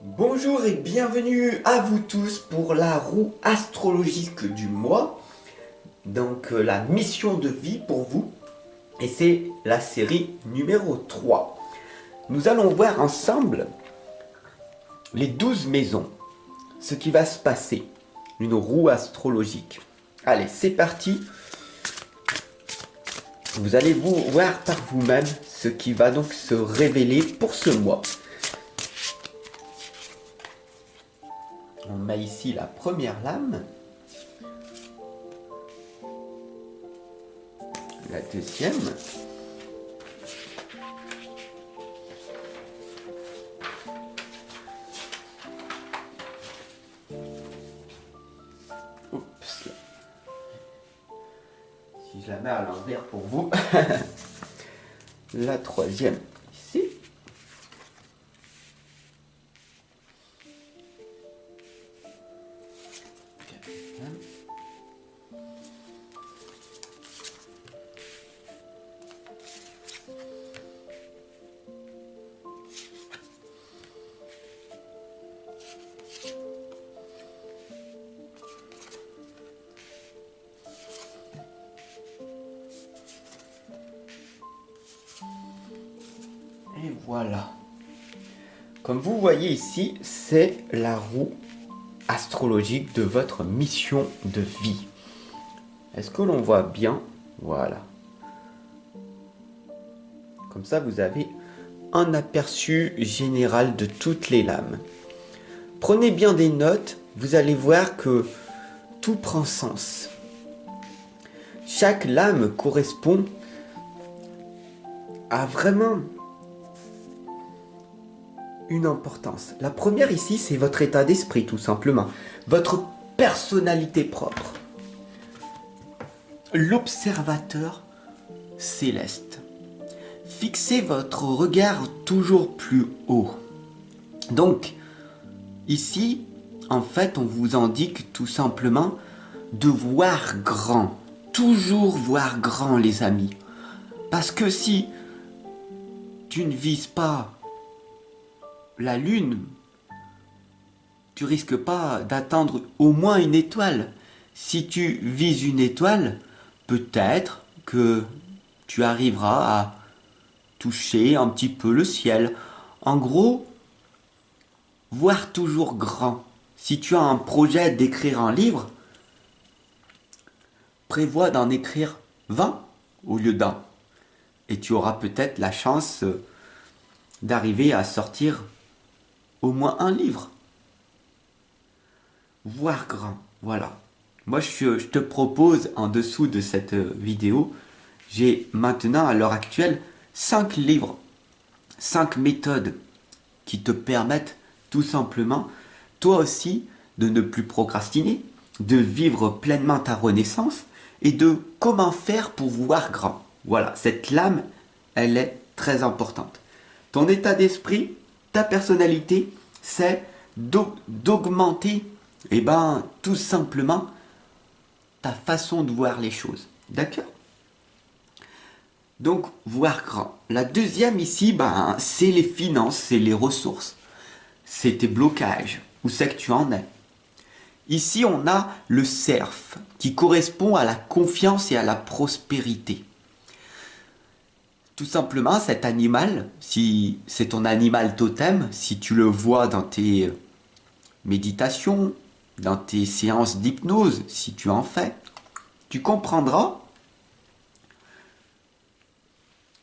Bonjour et bienvenue à vous tous pour la roue astrologique du mois. Donc la mission de vie pour vous. Et c'est la série numéro 3. Nous allons voir ensemble les 12 maisons. Ce qui va se passer. Une roue astrologique. Allez, c'est parti. Vous allez vous voir par vous-même ce qui va donc se révéler pour ce mois. On met ici la première lame. La deuxième. Oups. Si je la mets à l'envers pour vous. La troisième ici. Quatrième. Et voilà. Comme vous voyez ici, c'est la roue astrologique de votre mission de vie. Est-ce que l'on voit bien? Voilà. Comme ça, vous avez un aperçu général de toutes les lames. Prenez bien des notes, vous allez voir que tout prend sens. Chaque lame correspond à vraiment une importance. La première ici, c'est votre état d'esprit, tout simplement. Votre personnalité propre. L'observateur céleste. Fixez votre regard toujours plus haut. Donc, ici, en fait, on vous indique tout simplement de voir grand. Toujours voir grand, les amis. Parce que si tu ne vises pas la lune, tu risques pas d'atteindre au moins une étoile. Si tu vises une étoile, peut-être que tu arriveras à toucher un petit peu le ciel. En gros, voir toujours grand. Si tu as un projet d'écrire un livre, prévois d'en écrire 20 au lieu d'un. Et tu auras peut-être la chance d'arriver à sortir au moins un livre. Voir grand, voilà. Moi, je te propose en dessous de cette vidéo, j'ai maintenant à l'heure actuelle 5 livres, 5 méthodes qui te permettent tout simplement, toi aussi, de ne plus procrastiner, de vivre pleinement ta renaissance et de comment faire pour voir grand. Voilà, cette lame, elle est très importante. Ton état d'esprit, ta personnalité, c'est d'augmenter, tout simplement, ta façon de voir les choses. D'accord? Donc, voir grand. La deuxième ici, c'est les finances, c'est les ressources. C'est tes blocages. Où c'est que tu en es? Ici, on a le cerf, qui correspond à la confiance et à la prospérité. Tout simplement, cet animal, si c'est ton animal totem, si tu le vois dans tes méditations, dans tes séances d'hypnose, si tu en fais, tu comprendras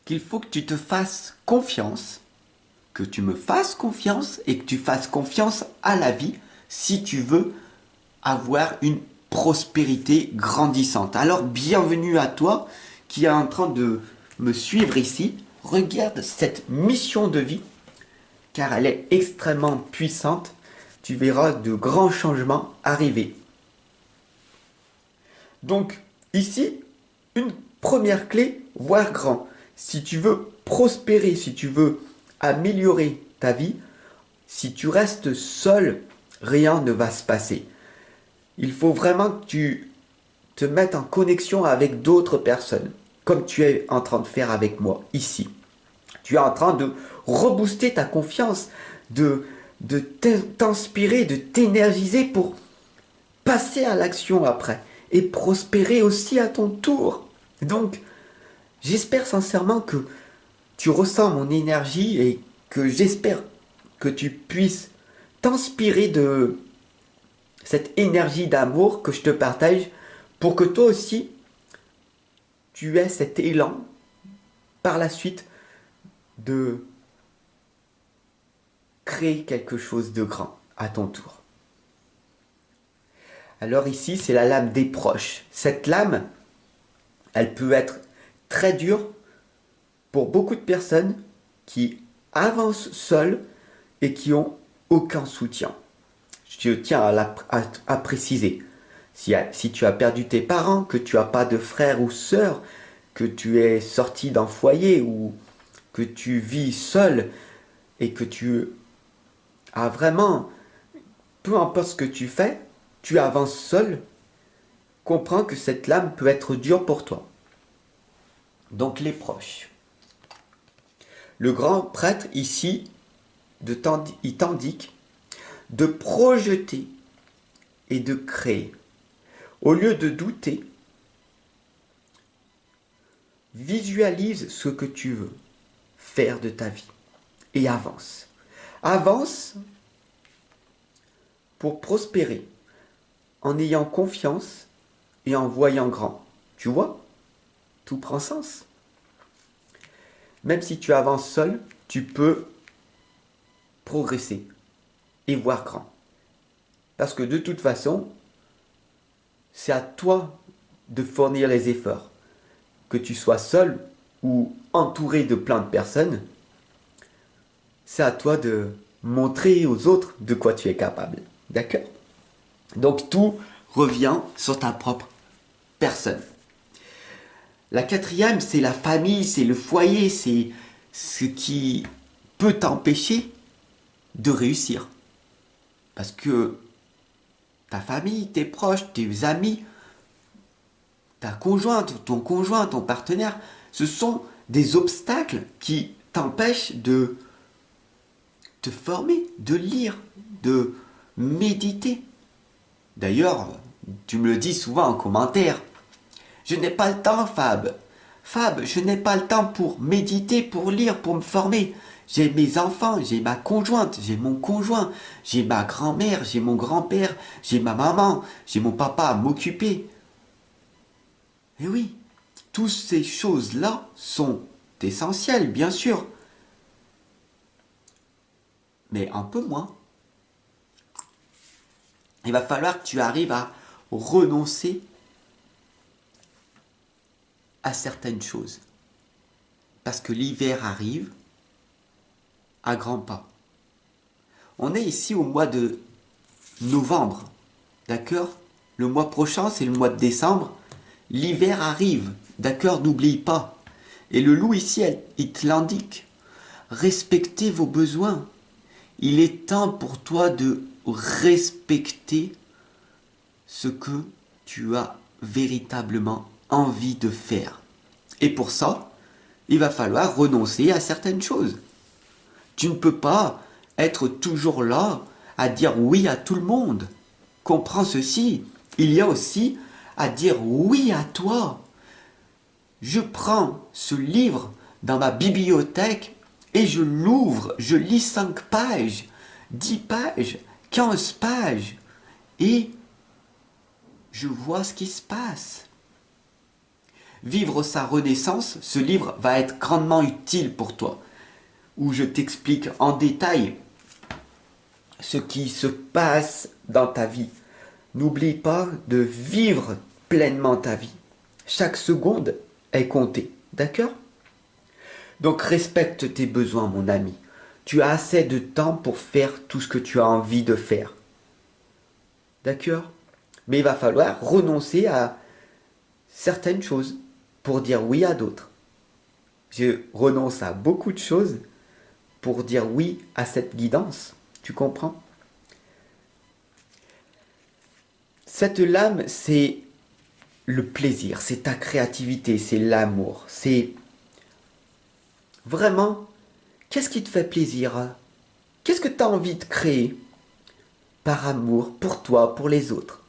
qu'il faut que tu te fasses confiance, que tu me fasses confiance et que tu fasses confiance à la vie si tu veux avoir une prospérité grandissante. Alors bienvenue à toi qui est en train de me suivre ici. Regarde cette mission de vie car elle est extrêmement puissante. Tu verras de grands changements arriver. Donc ici, une première clé, voir grand. Si tu veux prospérer, si tu veux améliorer ta vie, si tu restes seul, rien ne va se passer. Il faut vraiment que tu te mettes en connexion avec d'autres personnes, comme tu es en train de faire avec moi ici. Tu es en train de rebooster ta confiance, de de t'inspirer, de t'énergiser pour passer à l'action après et prospérer aussi à ton tour. Donc, j'espère sincèrement que tu ressens mon énergie et que j'espère que tu puisses t'inspirer de cette énergie d'amour que je te partage pour que toi aussi tu aies cet élan par la suite de créer quelque chose de grand à ton tour. Alors ici, c'est la lame des proches. Cette lame, elle peut être très dure pour beaucoup de personnes qui avancent seules et qui ont aucun soutien. Je tiens à préciser, si tu as perdu tes parents, que tu n'as pas de frère ou sœur, que tu es sorti d'un foyer ou que tu vis seul et que tu as vraiment, peu importe ce que tu fais, tu avances seul, comprends que cette lame peut être dure pour toi. Donc les proches. Le grand prêtre ici, il t'indique de projeter et de créer. Au lieu de douter, visualise ce que tu veux faire de ta vie et avance. Avance pour prospérer en ayant confiance et en voyant grand. Tu vois, tout prend sens. Même si tu avances seul, tu peux progresser et voir grand. Parce que de toute façon, c'est à toi de fournir les efforts. Que tu sois seul ou entouré de plein de personnes, c'est à toi de montrer aux autres de quoi tu es capable. D'accord? Donc tout revient sur ta propre personne. La quatrième, c'est la famille, c'est le foyer, c'est ce qui peut t'empêcher de réussir. Parce que ta famille, tes proches, tes amis, ta conjointe, ton conjoint, ton partenaire, ce sont des obstacles qui t'empêchent de te former, de lire, de méditer. D'ailleurs, tu me le dis souvent en commentaire. Je n'ai pas le temps, Fab. Fab, je n'ai pas le temps pour méditer, pour lire, pour me former. J'ai mes enfants, j'ai ma conjointe, j'ai mon conjoint, j'ai ma grand-mère, j'ai mon grand-père, j'ai ma maman, j'ai mon papa à m'occuper. Et oui, toutes ces choses-là sont essentielles, bien sûr. Mais un peu moins. Il va falloir que tu arrives à renoncer à certaines choses. Parce que l'hiver arrive à grands pas. On est ici au mois de novembre, d'accord? Le mois prochain, c'est le mois de décembre. L'hiver arrive, d'accord? N'oublie pas. Et le loup ici, il te l'indique. Respectez vos besoins. Il est temps pour toi de respecter ce que tu as véritablement envie de faire. Et pour ça, il va falloir renoncer à certaines choses. Tu ne peux pas être toujours là à dire oui à tout le monde. Comprends ceci. Il y a aussi à dire oui à toi. Je prends ce livre dans ma bibliothèque et je l'ouvre, je lis 5 pages, 10 pages, 15 pages et je vois ce qui se passe. Vivre sa renaissance, ce livre va être grandement utile pour toi, où je t'explique en détail ce qui se passe dans ta vie. N'oublie pas de vivre pleinement ta vie. Chaque seconde est comptée, d'accord? Donc respecte tes besoins, mon ami. Tu as assez de temps pour faire tout ce que tu as envie de faire. D'accord? Mais il va falloir renoncer à certaines choses pour dire oui à d'autres. Je renonce à beaucoup de choses pour dire oui à cette guidance. Tu comprends? Cette lame, c'est le plaisir, c'est ta créativité, c'est l'amour, c'est vraiment, qu'est-ce qui te fait plaisir? Qu'est-ce que tu as envie de créer par amour pour toi, pour les autres?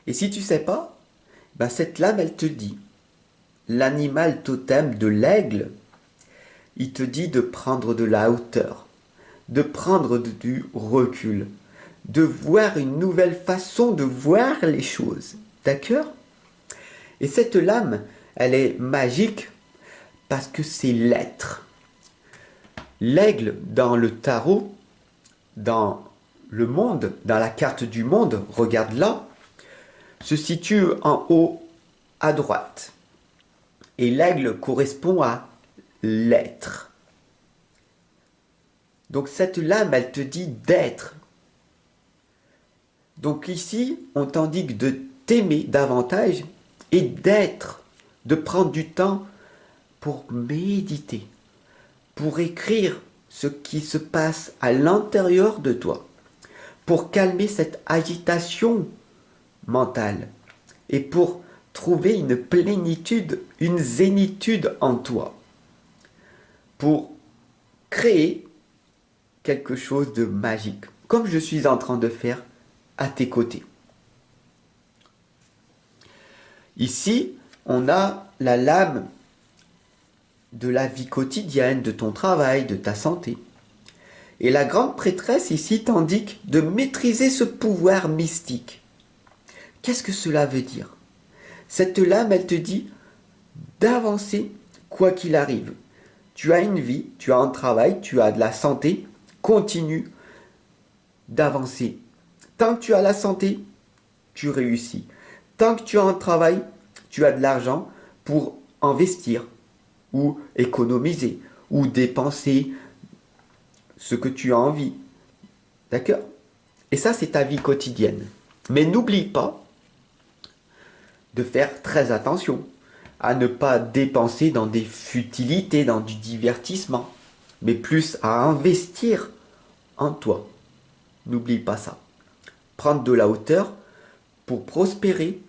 Et si tu sais pas, ben cette lame, elle te dit, l'animal totem de l'aigle, il te dit de prendre de la hauteur, de prendre du recul, de voir une nouvelle façon de voir les choses. D'accord? Et cette lame, elle est magique parce que c'est l'être. L'aigle, dans le tarot, dans le monde, dans la carte du monde, regarde là, se situe en haut à droite. Et l'aigle correspond à l'être. Donc cette lame, elle te dit d'être. Donc ici, on t'indique de t'aimer davantage et d'être, de prendre du temps pour méditer, pour écrire ce qui se passe à l'intérieur de toi, pour calmer cette agitation mentale et pour trouver une plénitude, une zénitude en toi, pour créer quelque chose de magique, comme je suis en train de faire à tes côtés. Ici, on a la lame de la vie quotidienne, de ton travail, de ta santé. Et la grande prêtresse ici t'indique de maîtriser ce pouvoir mystique. Qu'est-ce que cela veut dire? Cette lame, elle te dit d'avancer quoi qu'il arrive. Tu as une vie, tu as un travail, tu as de la santé, continue d'avancer. Tant que tu as la santé, tu réussis. Tant que tu as un travail, tu as de l'argent pour investir ou économiser ou dépenser ce que tu as envie. D'accord? Et ça, c'est ta vie quotidienne. Mais n'oublie pas de faire très attention à ne pas dépenser dans des futilités, dans du divertissement, mais plus à investir en toi. N'oublie pas ça. Prendre de la hauteur pour prospérer,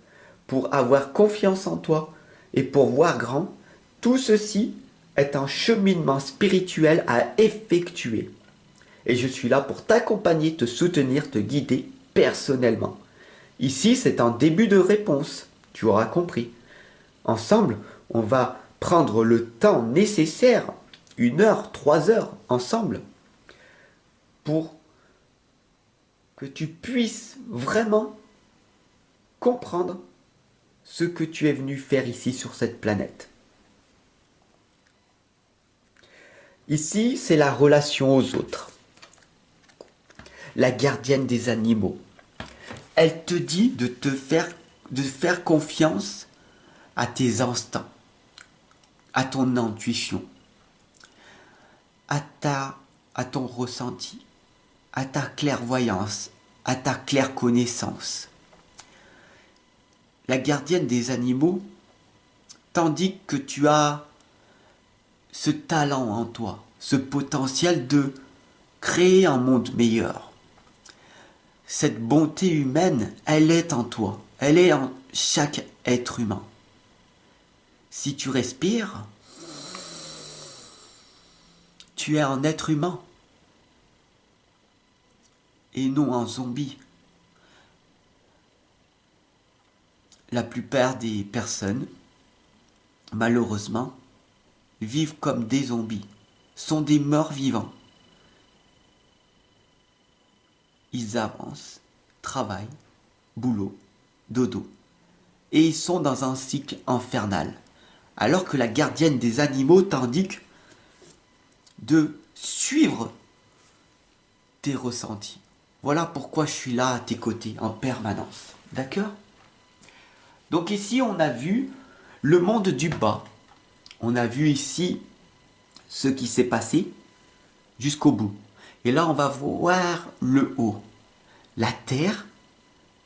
pour avoir confiance en toi et pour voir grand, tout ceci est un cheminement spirituel à effectuer. Et je suis là pour t'accompagner, te soutenir, te guider personnellement. Ici, c'est un début de réponse, tu auras compris. Ensemble, on va prendre le temps nécessaire, 1 heure, 3 heures, ensemble, pour que tu puisses vraiment comprendre ce que tu es venu faire ici sur cette planète. Ici, c'est la relation aux autres. La gardienne des animaux. Elle te dit de faire confiance à tes instincts, à ton intuition, à ton ressenti, à ta clairvoyance, à ta claire connaissance. La gardienne des animaux t'indique que tu as ce talent en toi, ce potentiel de créer un monde meilleur. Cette bonté humaine, elle est en toi, elle est en chaque être humain. Si tu respires, tu es un être humain et non un zombie. La plupart des personnes, malheureusement, vivent comme des zombies, sont des morts vivants. Ils avancent, travaillent, boulot, dodo, et ils sont dans un cycle infernal. Alors que la gardienne des animaux t'indique de suivre tes ressentis. Voilà pourquoi je suis là à tes côtés en permanence. D'accord? Donc ici, on a vu le monde du bas. On a vu ici ce qui s'est passé jusqu'au bout. Et là, on va voir le haut. La terre,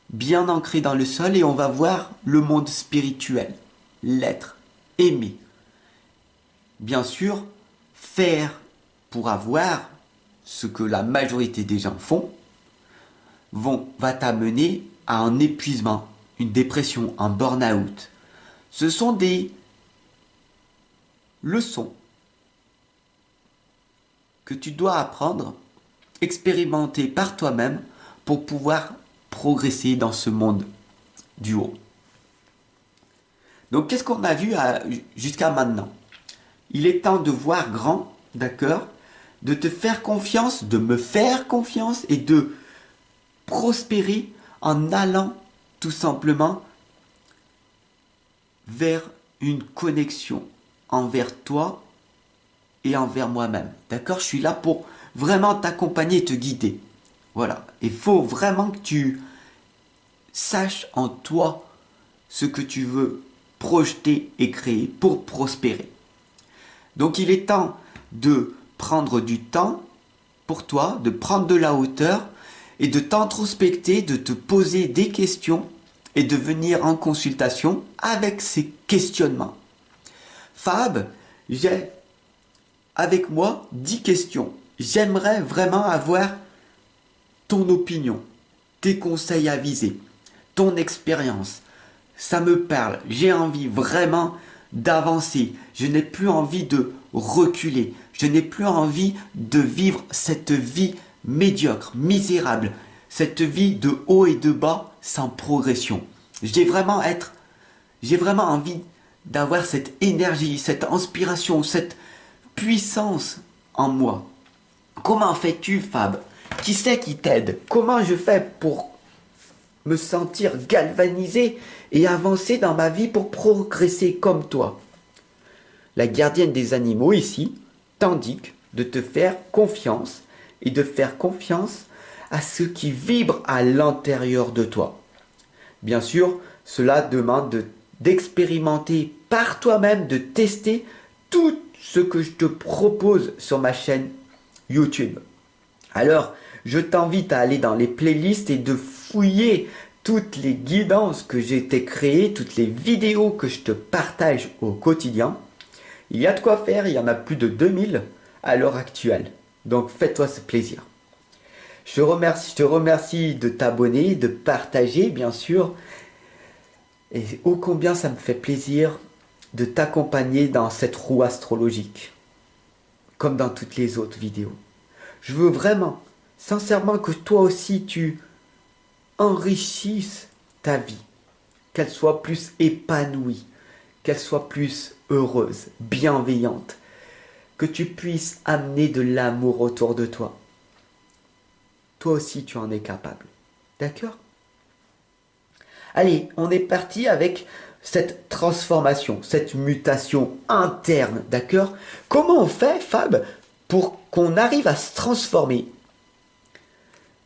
bien ancrée dans le sol, et on va voir le monde spirituel. L'être, aimer. Bien sûr, faire pour avoir ce que la majorité des gens font, va t'amener à un épuisement, une dépression, un burn-out. Ce sont des leçons que tu dois apprendre, expérimenter par toi-même pour pouvoir progresser dans ce monde du haut. Donc qu'est-ce qu'on a vu jusqu'à maintenant? Il est temps de voir grand, d'accord? De te faire confiance, de me faire confiance et de prospérer en allant tout simplement vers une connexion envers toi et envers moi-même. D'accord? Je suis là pour vraiment t'accompagner et te guider. Voilà. Il faut vraiment que tu saches en toi ce que tu veux projeter et créer pour prospérer. Donc il est temps de prendre du temps pour toi, de prendre de la hauteur et de t'introspecter, de te poser des questions et de venir en consultation avec ces questionnements. Fab, j'ai avec moi 10 questions. J'aimerais vraiment avoir ton opinion, tes conseils avisés, ton expérience. Ça me parle. J'ai envie vraiment d'avancer. Je n'ai plus envie de reculer. Je n'ai plus envie de vivre cette vie médiocre, misérable. Cette vie de haut et de bas sans progression. J'ai vraiment envie d'avoir cette énergie, cette inspiration, cette puissance en moi. Comment fais-tu, Fab? Qui c'est qui t'aide? Comment je fais pour me sentir galvanisé et avancer dans ma vie pour progresser comme toi? La gardienne des animaux ici t'indique de te faire confiance et de faire confiance à ce qui vibre à l'intérieur de toi. Bien sûr, cela demande d'expérimenter par toi-même, de tester tout ce que je te propose sur ma chaîne YouTube. Alors, je t'invite à aller dans les playlists et de fouiller toutes les guidances que j'ai été créées, toutes les vidéos que je te partage au quotidien. Il y a de quoi faire, il y en a plus de 2000 à l'heure actuelle. Donc fais-toi ce plaisir. Je te remercie de t'abonner, de partager bien sûr. Et ô combien ça me fait plaisir de t'accompagner dans cette roue astrologique. Comme dans toutes les autres vidéos. Je veux vraiment, sincèrement, que toi aussi tu enrichisses ta vie. Qu'elle soit plus épanouie, qu'elle soit plus heureuse, bienveillante. Que tu puisses amener de l'amour autour de toi. Toi aussi tu en es capable. D'accord? Allez, on est parti avec cette transformation, cette mutation interne, d'accord? Comment on fait, Fab, pour qu'on arrive à se transformer?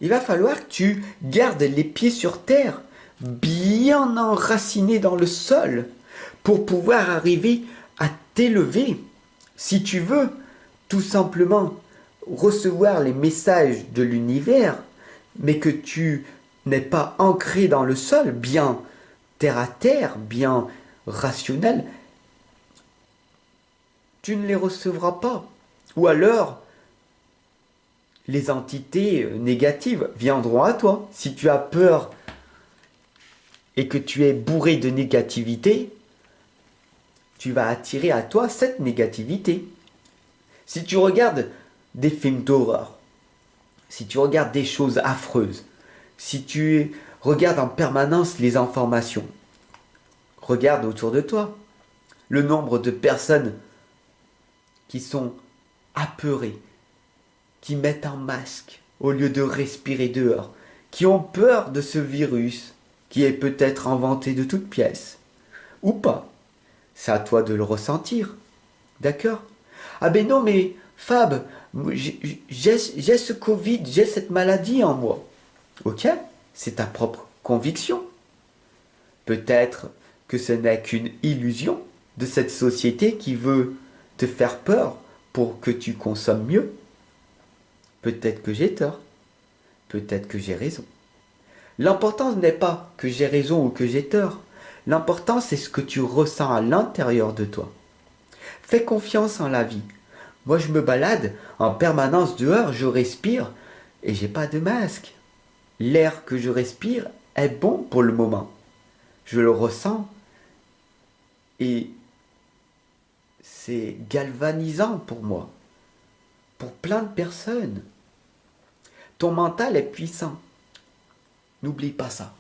Il va falloir que tu gardes les pieds sur terre, bien enracinés dans le sol, pour pouvoir arriver à t'élever. Si tu veux, tout simplement, recevoir les messages de l'univers, mais que tu n'es pas ancré dans le sol, bien terre à terre, bien rationnel, tu ne les recevras pas. Ou alors, les entités négatives viendront à toi. Si tu as peur et que tu es bourré de négativité, tu vas attirer à toi cette négativité. Si tu regardes des films d'horreur, si tu regardes des choses affreuses, si tu regardes en permanence les informations, regarde autour de toi le nombre de personnes qui sont apeurées, qui mettent un masque au lieu de respirer dehors, qui ont peur de ce virus qui est peut-être inventé de toutes pièces, ou pas. C'est à toi de le ressentir. D'accord? Ah ben non, mais Fab, j'ai ce Covid, j'ai cette maladie en moi. Ok? C'est ta propre conviction. Peut-être que ce n'est qu'une illusion de cette société qui veut te faire peur pour que tu consommes mieux. Peut-être que j'ai tort. Peut-être que j'ai raison. L'important n'est pas que j'ai raison ou que j'ai tort. L'important, c'est ce que tu ressens à l'intérieur de toi. Fais confiance en la vie. Moi, je me balade en permanence dehors, je respire et j'ai pas de masque. L'air que je respire est bon pour le moment. Je le ressens et c'est galvanisant pour moi. pour plein de personnes. Ton mental est puissant. N'oublie pas ça.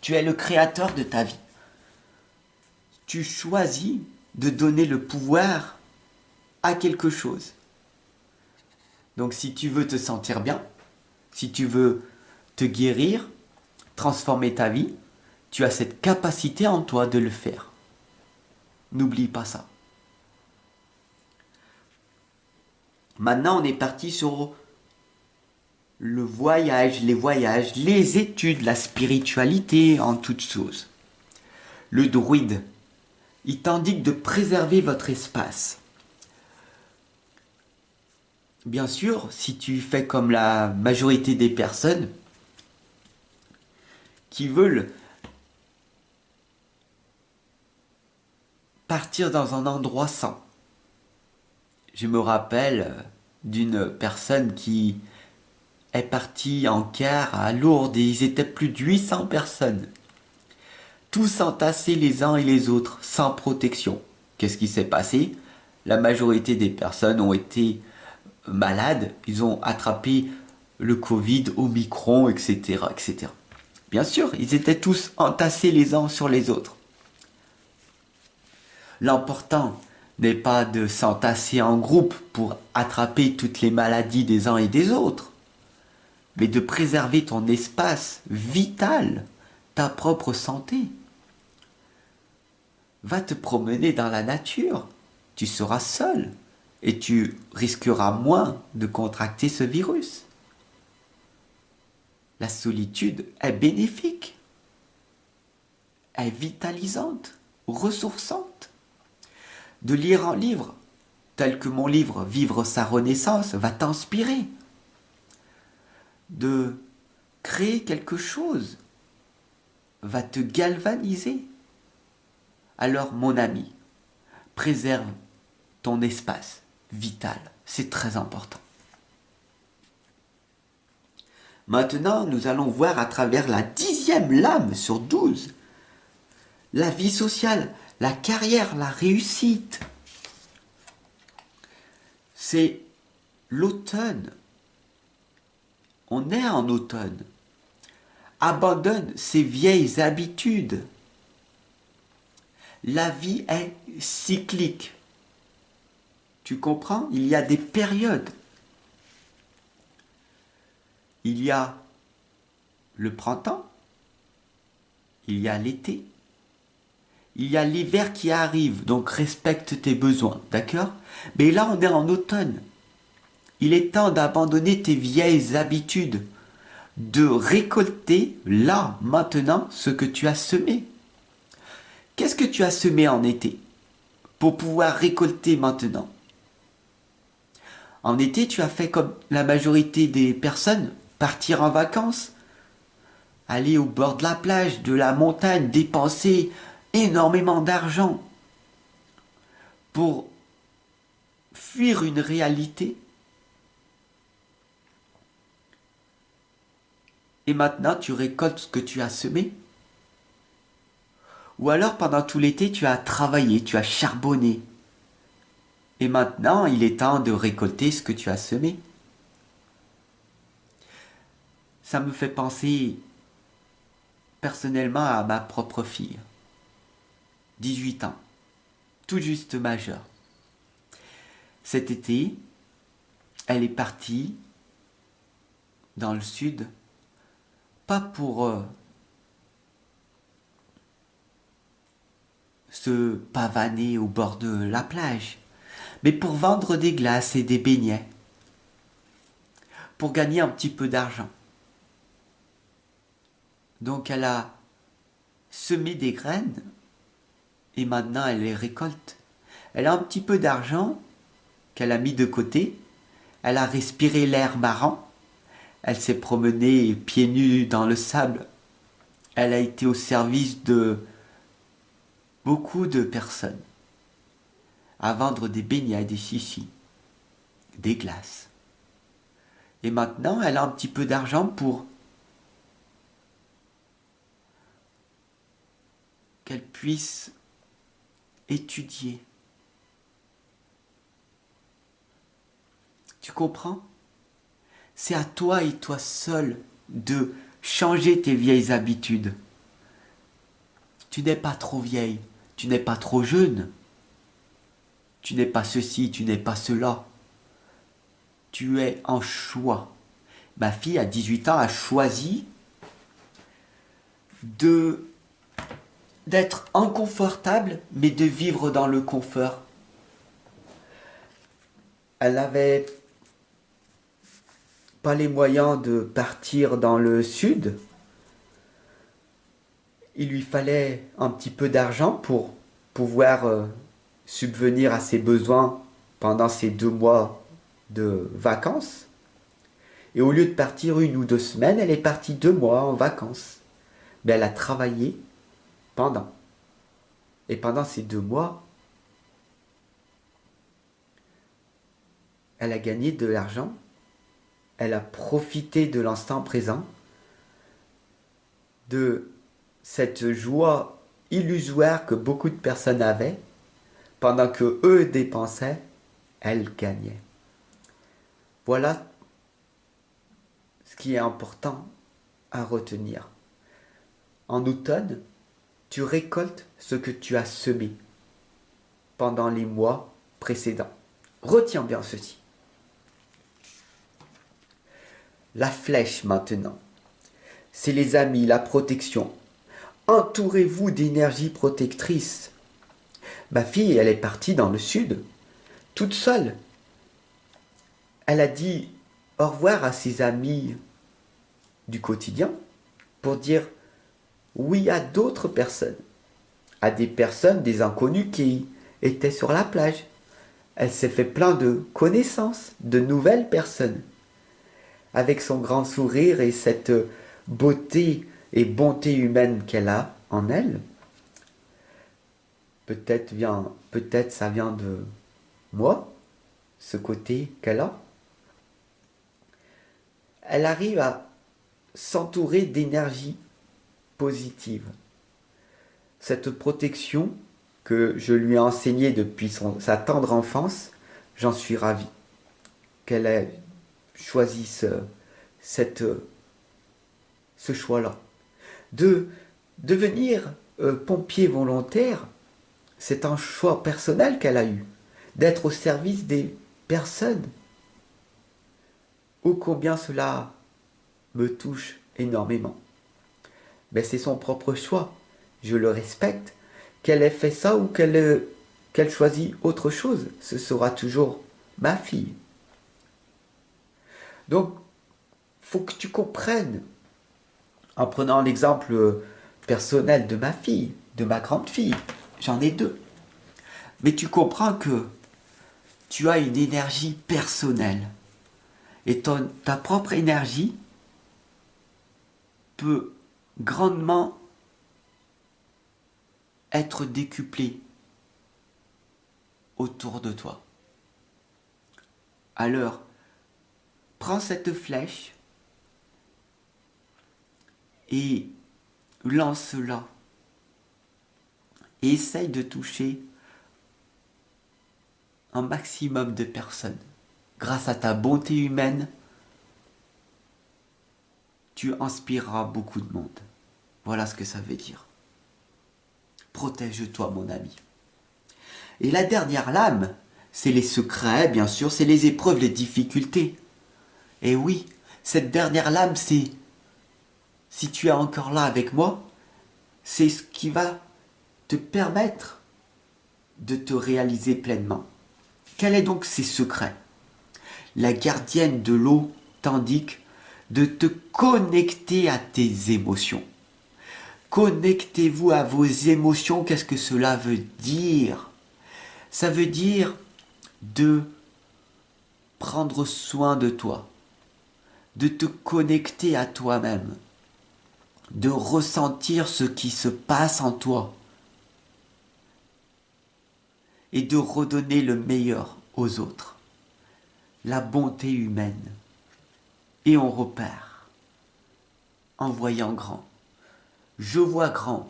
Tu es le créateur de ta vie. Tu choisis de donner le pouvoir à quelque chose. Donc si tu veux te sentir bien, si tu veux te guérir, transformer ta vie, tu as cette capacité en toi de le faire. N'oublie pas ça. Maintenant, on est parti sur le voyage, les études, la spiritualité en toutes choses. Le druide, il t'indique de préserver votre espace. Bien sûr, si tu fais comme la majorité des personnes qui veulent partir dans un endroit sain. Je me rappelle d'une personne qui est partie en car à Lourdes et ils étaient plus de 800 personnes. Tous entassés les uns et les autres, sans protection. Qu'est-ce qui s'est passé? La majorité des personnes ont été malades, ils ont attrapé le Covid, Omicron, etc., etc. Bien sûr, ils étaient tous entassés les uns sur les autres. L'important n'est pas de s'entasser en groupe pour attraper toutes les maladies des uns et des autres, mais de préserver ton espace vital, ta propre santé. Va te promener dans la nature, tu seras seul et tu risqueras moins de contracter ce virus. La solitude est bénéfique, est vitalisante, ressourçante. De lire un livre, tel que mon livre Vivre sa renaissance, va t'inspirer. De créer quelque chose va te galvaniser. Alors mon ami, préserve ton espace vital, c'est très important. Maintenant, nous allons voir à travers la 10e lame sur 12, la vie sociale, la carrière, la réussite. C'est l'automne. On est en automne. Abandonne ses vieilles habitudes. La vie est cyclique. Tu comprends? Il y a des périodes. Il y a le printemps. Il y a l'été. Il y a l'hiver qui arrive, donc respecte tes besoins, d'accord? Mais là, on est en automne. Il est temps d'abandonner tes vieilles habitudes, de récolter là, maintenant, ce que tu as semé. Qu'est-ce que tu as semé en été pour pouvoir récolter maintenant? En été, tu as fait comme la majorité des personnes, partir en vacances, aller au bord de la plage, de la montagne, dépenser énormément d'argent pour fuir une réalité. Et maintenant, tu récoltes ce que tu as semé. Ou alors, pendant tout l'été, tu as travaillé, tu as charbonné. Et maintenant, il est temps de récolter ce que tu as semé. Ça me fait penser personnellement à ma propre fille. 18 ans, tout juste majeure. Cet été, elle est partie dans le sud, pas pour se pavaner au bord de la plage, mais pour vendre des glaces et des beignets, pour gagner un petit peu d'argent. Donc elle a semé des graines et maintenant elle les récolte. Elle a un petit peu d'argent qu'elle a mis de côté, elle a respiré l'air marin, elle s'est promenée pieds nus dans le sable, elle a été au service de beaucoup de personnes à vendre des beignets, des chichis, des glaces. Et maintenant, elle a un petit peu d'argent pour qu'elle puisse étudier. Tu comprends? C'est à toi et toi seul de changer tes vieilles habitudes. Tu n'es pas trop vieille, tu n'es pas trop jeune. Tu n'es pas ceci, tu n'es pas cela. Tu es en choix. Ma fille, à 18 ans, a choisi d'être inconfortable, mais de vivre dans le confort. Elle n'avait pas les moyens de partir dans le sud. Il lui fallait un petit peu d'argent pour pouvoir subvenir à ses besoins pendant ces 2 mois de vacances. Et au lieu de partir 1 ou 2 semaines, elle est partie 2 mois en vacances. Mais elle a travaillé pendant. Et pendant ces 2 mois, elle a gagné de l'argent. Elle a profité de l'instant présent, de cette joie illusoire que beaucoup de personnes avaient. Pendant que eux dépensaient, elle gagnait. Voilà ce qui est important à retenir. En automne, tu récoltes ce que tu as semé pendant les mois précédents. Retiens bien ceci. La flèche maintenant, c'est les amis, la protection. Entourez-vous d'énergie protectrice. Ma fille, elle est partie dans le sud, toute seule. Elle a dit au revoir à ses amis du quotidien pour dire oui à d'autres personnes, à des personnes, des inconnus qui étaient sur la plage. Elle s'est fait plein de connaissances, de nouvelles personnes. Avec son grand sourire et cette beauté et bonté humaine qu'elle a en elle, peut-être ça vient de moi, ce côté qu'elle a. Elle arrive à s'entourer d'énergie positive. Cette protection que je lui ai enseignée depuis sa tendre enfance, j'en suis ravi qu'elle ait choisi ce choix-là. De devenir pompier volontaire, c'est un choix personnel qu'elle a eu, d'être au service des personnes. Ô combien cela me touche énormément. Mais c'est son propre choix. Je le respecte. Qu'elle ait fait ça ou qu'elle choisit autre chose, ce sera toujours ma fille. Donc, faut que tu comprennes, en prenant l'exemple personnel de ma fille, de ma grande fille, j'en ai 2. Mais tu comprends que tu as une énergie personnelle. Et ta propre énergie peut grandement être décuplée autour de toi. Alors, prends cette flèche et lance-la. Et essaye de toucher un maximum de personnes. Grâce à ta bonté humaine, tu inspireras beaucoup de monde. Voilà ce que ça veut dire. Protège-toi, mon ami. Et la dernière lame, c'est les secrets, bien sûr, c'est les épreuves, les difficultés. Et oui, cette dernière lame, c'est, si tu es encore là avec moi, c'est ce qui va te permettre de te réaliser pleinement. Quels sont donc ces secrets? La gardienne de l'eau t'indique de te connecter à tes émotions. Connectez-vous à vos émotions. Qu'est-ce que cela veut dire? Ça veut dire de prendre soin de toi, de te connecter à toi-même, de ressentir ce qui se passe en toi et de redonner le meilleur aux autres, la bonté humaine. Et on repère en voyant grand. Je vois grand.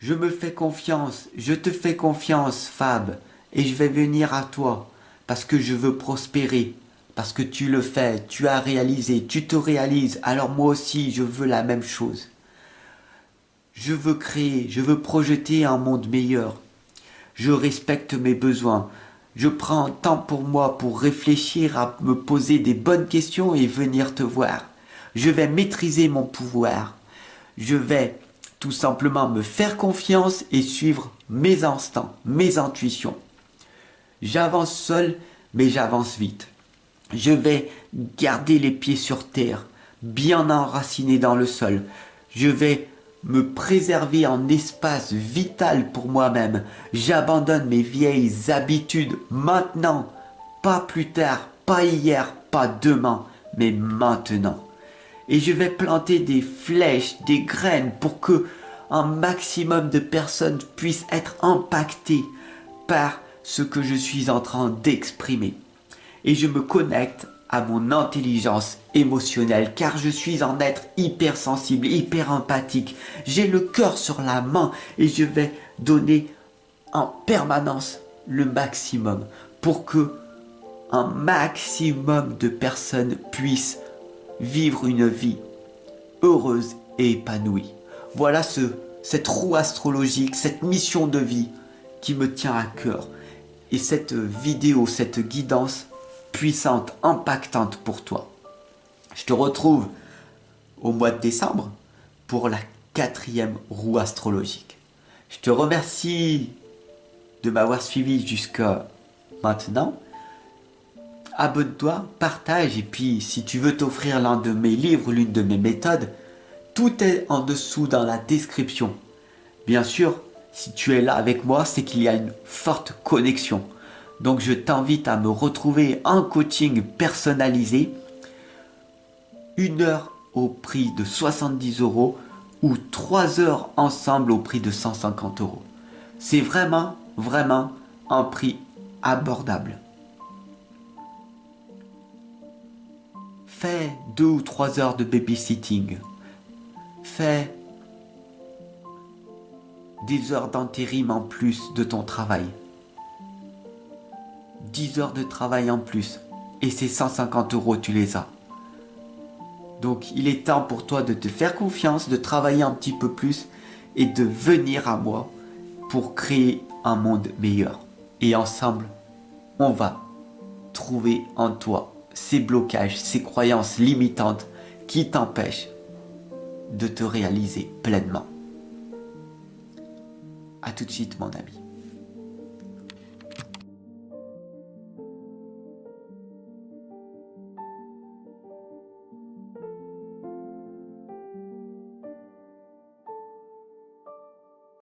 Je me fais confiance. Je te fais confiance, Fab. Et je vais venir à toi parce que je veux prospérer parce que tu le fais, tu as réalisé, tu te réalises, alors moi aussi je veux la même chose. Je veux créer, je veux projeter un monde meilleur. Je respecte mes besoins. Je prends un temps pour moi pour réfléchir, à me poser des bonnes questions et venir te voir. Je vais maîtriser mon pouvoir. Je vais tout simplement me faire confiance et suivre mes instincts, mes intuitions. J'avance seul, mais j'avance vite. Je vais garder les pieds sur terre, bien enracinés dans le sol. Je vais me préserver en espace vital pour moi-même. J'abandonne mes vieilles habitudes maintenant, pas plus tard, pas hier, pas demain, mais maintenant. Et je vais planter des flèches, des graines pour que un maximum de personnes puissent être impactées par ce que je suis en train d'exprimer. Et je me connecte à mon intelligence émotionnelle car je suis un être hypersensible, hyper empathique. J'ai le cœur sur la main et je vais donner en permanence le maximum pour que un maximum de personnes puissent vivre une vie heureuse et épanouie. Voilà cette roue astrologique, cette mission de vie qui me tient à cœur. Et cette vidéo, cette guidance puissante, impactante pour toi. Je te retrouve au mois de décembre pour la 4e roue astrologique. Je te remercie de m'avoir suivi jusqu'à maintenant. Abonne-toi, partage et puis si tu veux t'offrir l'un de mes livres, l'une de mes méthodes, tout est en dessous dans la description. Bien sûr, si tu es là avec moi, c'est qu'il y a une forte connexion. Donc je t'invite à me retrouver en coaching personnalisé, 1 heure au prix de 70 € ou 3 heures ensemble au prix de 150 €. C'est vraiment un prix abordable. Fais 2 ou 3 heures de babysitting. Fais des heures d'intérim en plus de ton travail. 10 heures de travail en plus. Et ces 150 €, tu les as. Donc il est temps pour toi de te faire confiance, de travailler un petit peu plus et de venir à moi pour créer un monde meilleur. Et ensemble, on va trouver en toi ces blocages, ces croyances limitantes qui t'empêchent de te réaliser pleinement. À tout de suite, mon ami.